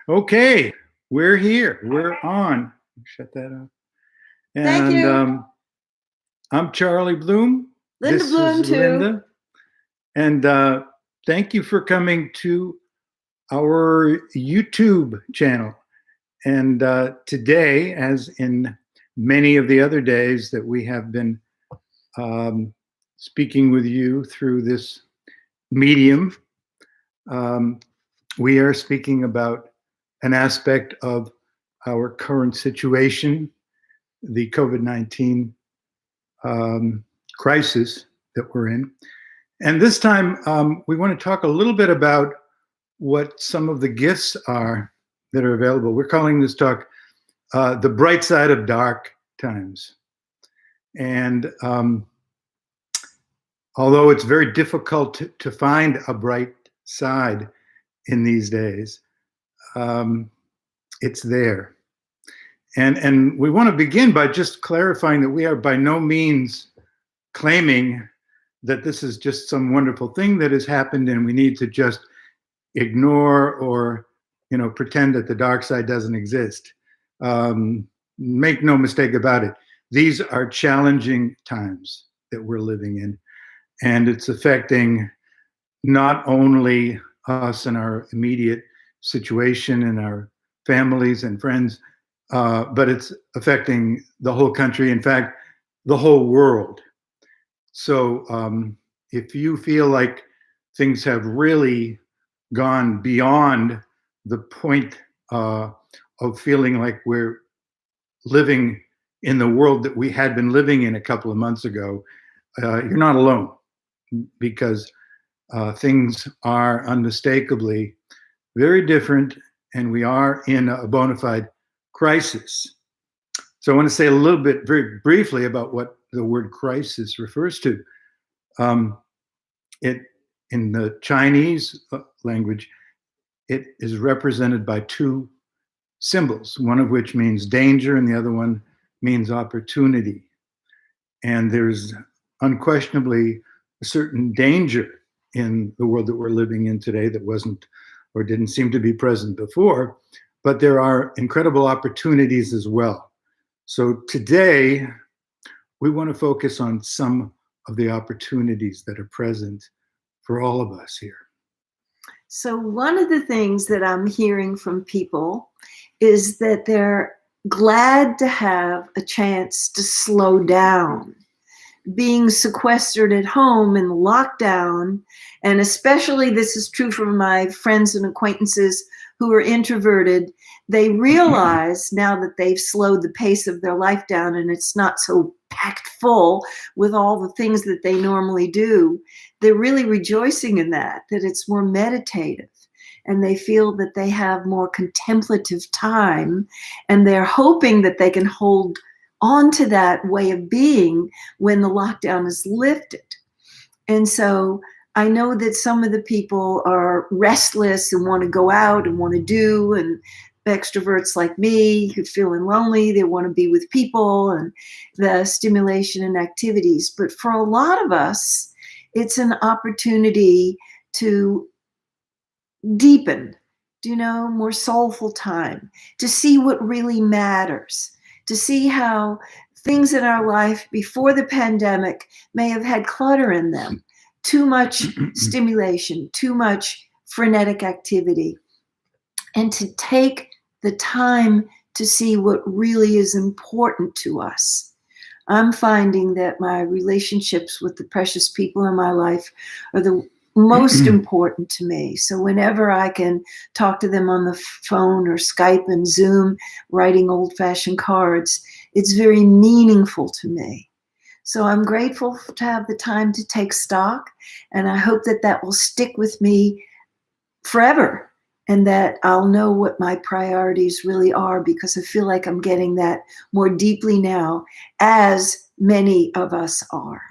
Okay, we're here. We're on. Shut that off. Thank And you. I'm Charlie Bloom. Linda This is Bloom, too. Linda. And thank you for coming to our YouTube channel. And today, as in many of the other days that we have been speaking with you through this medium, um, we are speaking about an aspect of our current situation, the COVID-19 crisis that we're in. And this time, we want to talk a little bit about what some of the gifts are that are available. We're calling this talk The Bright Side of Dark Times. And although it's very difficult to find a bright side in these days, it's there. And we want to begin by just clarifying that we are by no means claiming that this is just some wonderful thing that has happened and we need to just ignore or pretend that the dark side doesn't exist. Make no mistake about it. These are challenging times that we're living in, and it's affecting not only us and our immediate situation and our families and friends, but it's affecting the whole country, in fact, the whole world. So if you feel like things have really gone beyond the point of feeling like we're living in the world that we had been living in a couple of months ago, you're not alone, because things are unmistakably very different, and we are in a bona fide crisis. So I want to say a little bit very briefly about what the word crisis refers to. It in the Chinese language, it is represented by two symbols, one of which means danger and the other one means opportunity. And there's unquestionably a certain danger in the world that we're living in today that wasn't or didn't seem to be present before, but there are incredible opportunities as well. So today, we want to focus on some of the opportunities that are present for all of us here. So, one of the things that I'm hearing from people is that they're glad to have a chance to slow down. Being sequestered at home in lockdown, and especially this is true for my friends and acquaintances who are introverted, they realize now that they've slowed the pace of their life down and it's not so packed full with all the things that they normally do, they're really rejoicing in that it's more meditative. And they feel that they have more contemplative time, and they're hoping that they can hold on to that way of being when the lockdown is lifted. And so I know that some of the people are restless and want to go out and want to do, and extroverts like me who feeling lonely, they want to be with people and the stimulation and activities. But for a lot of us, it's an opportunity to deepen, more soulful time, to see what really matters, to see how things in our life before the pandemic may have had clutter in them, too much stimulation, too much frenetic activity, and to take the time to see what really is important to us. I'm finding that my relationships with the precious people in my life are the most important to me. So whenever I can talk to them on the phone or Skype and Zoom, writing old-fashioned cards, it's very meaningful to me. So I'm grateful to have the time to take stock, and I hope that that will stick with me forever, and that I'll know what my priorities really are, because I feel like I'm getting that more deeply now, as many of us are.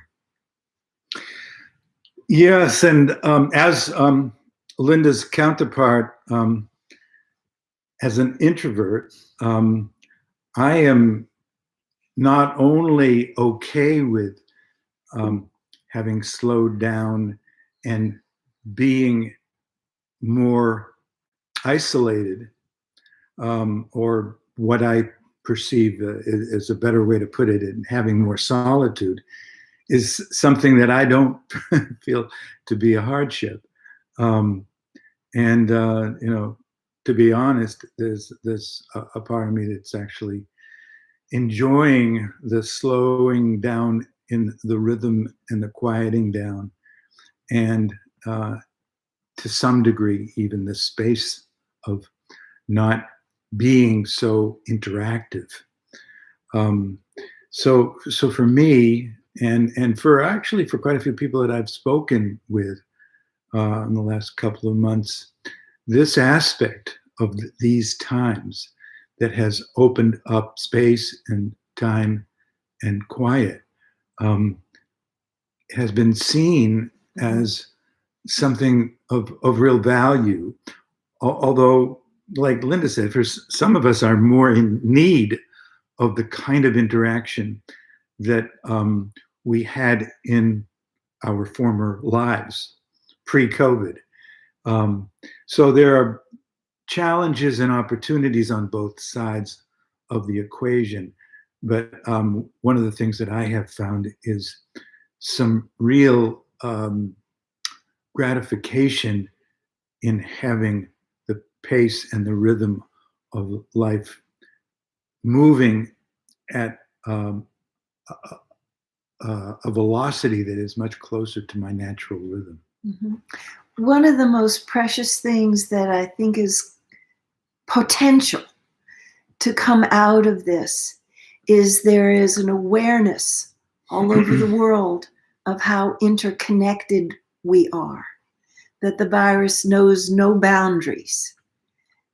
Yes, and as Linda's counterpart, as an introvert, I am not only okay with having slowed down and being more isolated or what I perceive is a better way to put it, in having more solitude, is something that I don't feel to be a hardship. Um, and to be honest, there's a part of me that's actually enjoying the slowing down in the rhythm and the quieting down, and uh, to some degree, even the space of not being so interactive. Um, so for me, and for actually for quite a few people that I've spoken with in the last couple of months, this aspect of these times that has opened up space and time and quiet um, has been seen as something of real value. Although, like Linda said, for some of us are more in need of the kind of interaction that we had in our former lives pre-COVID. Um, so there are challenges and opportunities on both sides of the equation. But one of the things that I have found is some real gratification in having the pace and the rhythm of life moving at a velocity that is much closer to my natural rhythm. Mm-hmm. One of the most precious things that I think is potential to come out of this is there is an awareness all over the world of how interconnected we are, that the virus knows no boundaries.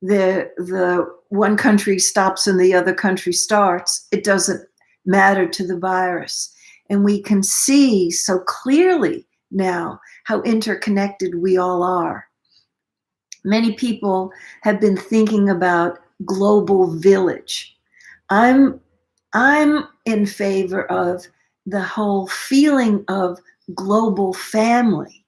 The one country stops and the other country starts. It doesn't matter to the virus. And we can see so clearly now how interconnected we all are. Many people have been thinking about global village. I'm in favor of the whole feeling of global family,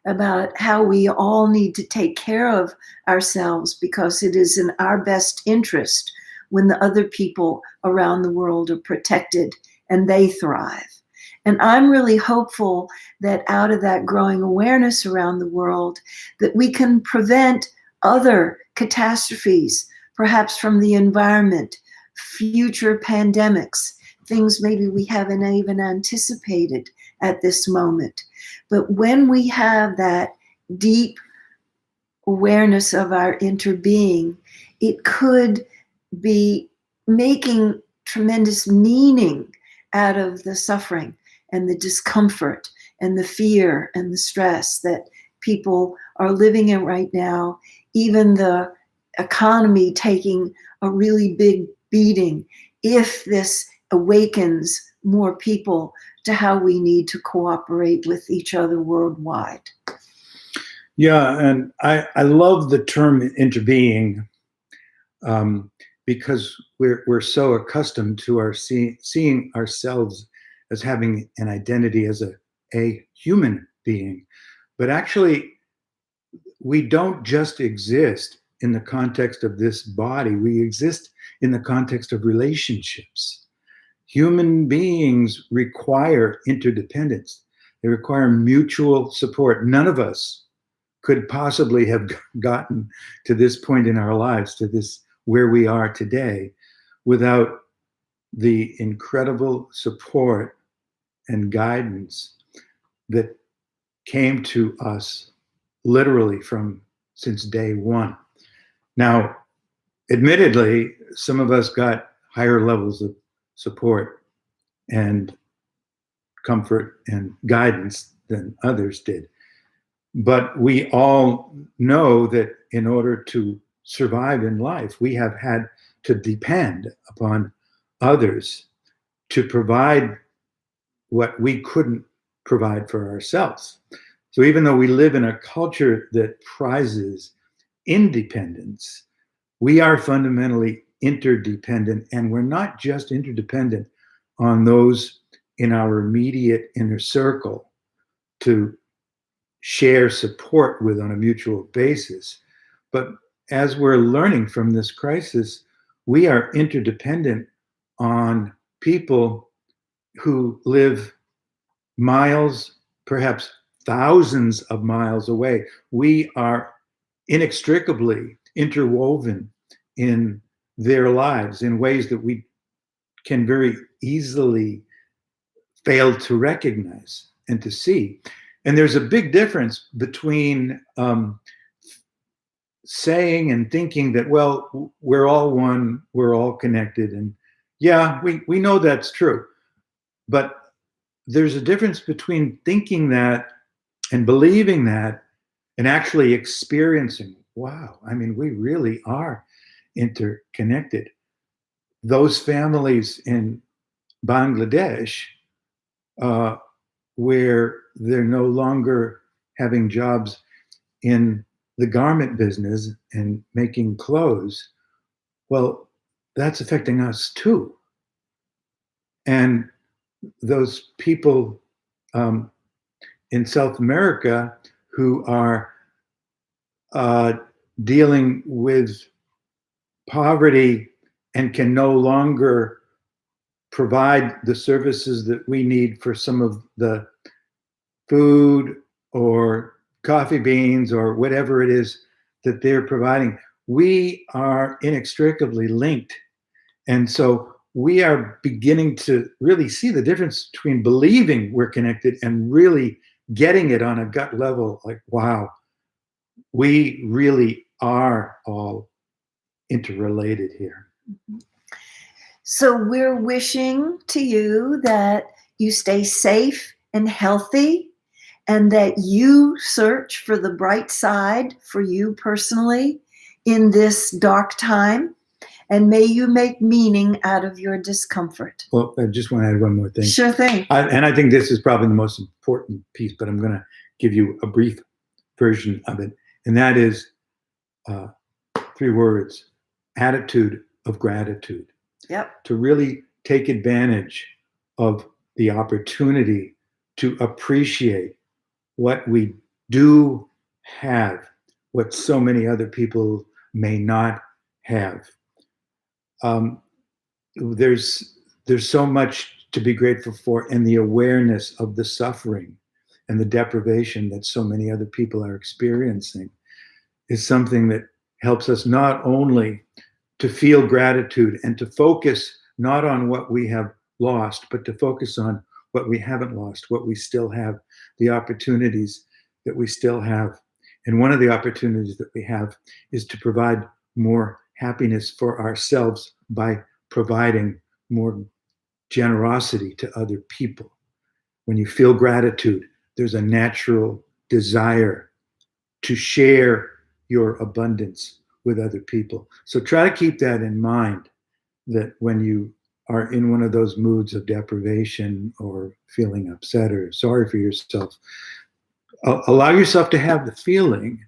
about how we all need to take care of ourselves because it is in our best interest when the other people around the world are protected and they thrive. And I'm really hopeful that out of that growing awareness around the world, that we can prevent other catastrophes, perhaps from the environment, future pandemics, things maybe we haven't even anticipated at this moment. But when we have that deep awareness of our interbeing, it could be making tremendous meaning out of the suffering and the discomfort and the fear and the stress that people are living in right now, even the economy taking a really big beating. If this awakens more people to how we need to cooperate with each other worldwide. Yeah, and I love the term interbeing because we're so accustomed to our seeing ourselves as having an identity as a human being. But actually, we don't just exist in the context of this body, we exist in the context of relationships. Human beings require interdependence, they require mutual support. None of us could possibly have gotten to this point in our lives, to this where we are today, without the incredible support and guidance that came to us literally from since day one. Now, admittedly, some of us got higher levels of support and comfort and guidance than others did. But we all know that in order to survive in life, we have had to depend upon others to provide what we couldn't provide for ourselves. So even though we live in a culture that prizes independence, we are fundamentally interdependent, and we're not just interdependent on those in our immediate inner circle to share support with on a mutual basis, but as we're learning from this crisis, we are interdependent on people who live miles, perhaps thousands of miles away. We are inextricably interwoven in their lives in ways that we can very easily fail to recognize and to see. And there's a big difference between saying and thinking that, well, we're all one, we're all connected. And yeah, we know that's true. But there's a difference between thinking that and believing that and actually experiencing, wow, I mean, we really are interconnected. Those families in Bangladesh, where they're no longer having jobs in the garment business and making clothes, well, that's affecting us too. And those people in South America who are dealing with poverty and can no longer provide the services that we need for some of the food or coffee beans or whatever it is that they're providing. We are inextricably linked. And so we are beginning to really see the difference between believing we're connected and really getting it on a gut level, like, wow, we really are all interrelated here. So we're wishing to you that you stay safe and healthy, and that you search for the bright side for you personally in this dark time. And may you make meaning out of your discomfort. Well, I just want to add one more thing. Sure thing. And I think this is probably the most important piece, but I'm going to give you a brief version of it. And that is 3 words: attitude of gratitude. Yep. To really take advantage of the opportunity to appreciate what we do have, what so many other people may not have. There's so much to be grateful for, and the awareness of the suffering and the deprivation that so many other people are experiencing is something that helps us not only to feel gratitude and to focus not on what we have lost, but to focus on what we haven't lost, what we still have, the opportunities that we still have. And one of the opportunities that we have is to provide more happiness for ourselves by providing more generosity to other people. When you feel gratitude, there's a natural desire to share your abundance with other people. So try to keep that in mind, that when you are in one of those moods of deprivation or feeling upset or sorry for yourself, allow yourself to have the feeling,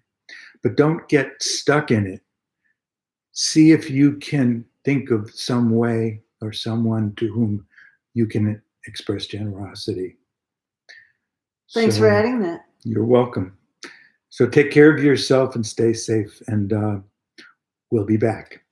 but don't get stuck in it. See if you can think of some way or someone to whom you can express generosity. Thanks for adding that. You're welcome. So take care of yourself and stay safe, and we'll be back.